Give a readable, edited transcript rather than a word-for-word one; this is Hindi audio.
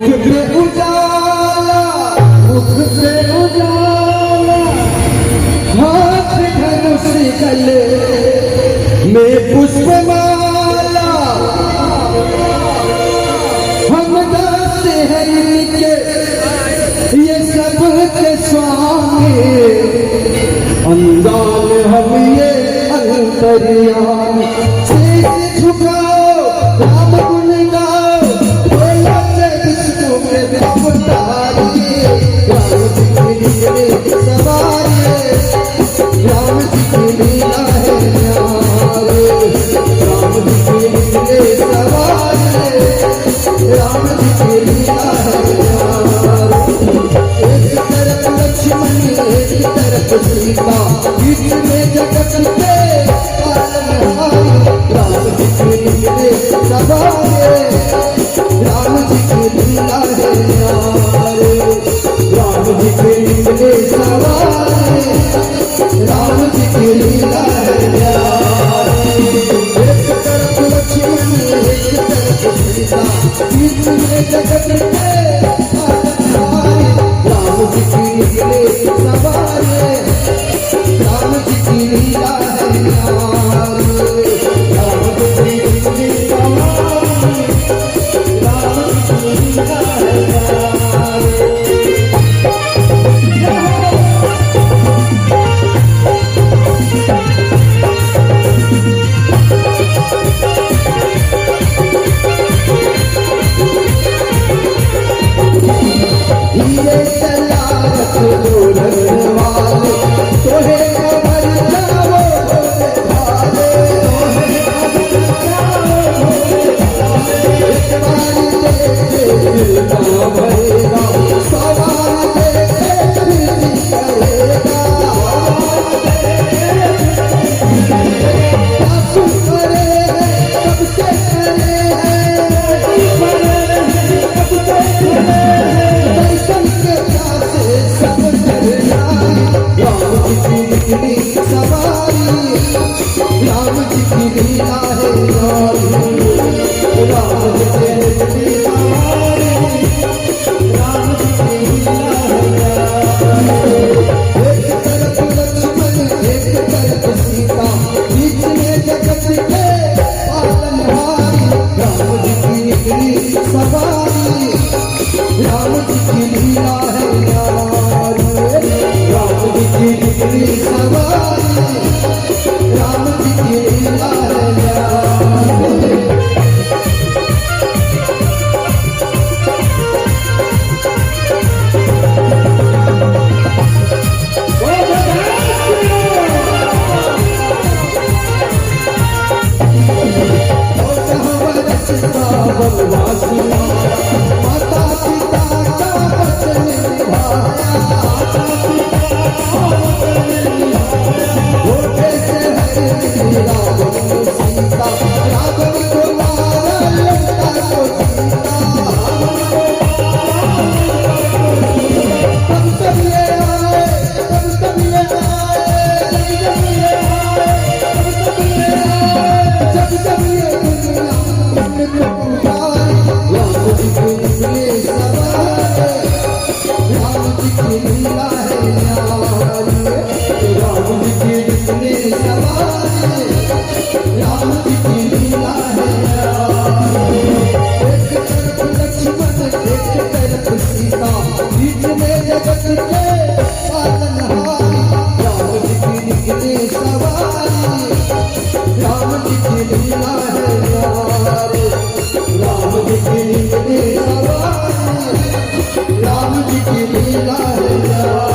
मुख पे उजाला, मुख पे उजाला, हाथ धनुष गले में पुष्पमाला, हम दास हैं इनके ये सब के स्वामी, अंदाज हम ये अंतर्यामी। शीश झुकाओ राम गुण गाओ, बोलो जय विष्णु में अवतारिये, राम जी की लीला सवारिये, राम जी की लीला है न्यारे, राम जी की लीला सवारिये, राम जी की लीला है न्यारे। एक तरफ लक्ष्मण एक तरफ सीता, बीच में जगत पे पालनहार, राम जी की लीला सवारिये, राम जी की लीला है न्यारे, राम जी की लीला सवारिये, राम जी की लीला है न्यारे। एक तरफ लक्ष्मण एक तरफ सीता, बीच में जगत पे पालनहार, राम जी की लीला सवारिये, राम जी की लीला है न्यारे, राम जी की लीला सवारिये, राम जी की लीला है न्यारे। हीरे तलारत डोलन वाले, तोहे अमर जाओ भोले भाले, एक बार देखे दिल ना भरेगा, सवार देखे फिर भी करेगा, आंसू भरे हैं सबसे भरे हैं, दर्शन के प्यासे सब डरना, राम जी की लीला सवारी, राम जी की लीला है न्यारी, राम जी की लीला सवारी, राम जी की लीला है न्यारी। एक तरफ लक्ष्मण एक तरफ सीता, बीच में जगत के पालनहारी, राम जी की लीला सवारी, राम जी की लीला है न्यारी, राम जी की लीला सवारी, राम जी की लीला है न्यारी। वनवासी माता पिता का वचन निभाया, घोड़े से हरि रावण सीता, रावण को मारा लंका को जीता, हम सब ये आए, हम सब ये आए, जब ये आए, हम सब ये आए, जब ये दुनिया उनको पुकारे, राम जी की लीला सवारी, राम जी की लीला है न्यारी, राम जी की लीला सवारी, राम जी की लीला है न्यारी। एक तरफ लक्ष्मण एक तरफ सीता, बीच में जगत के पालनहारी, राम जी की लीला सवारी, राम जी की लीला है न्यारी, राम जी की लीला सवारी, राम जी की लीला है न्यारी।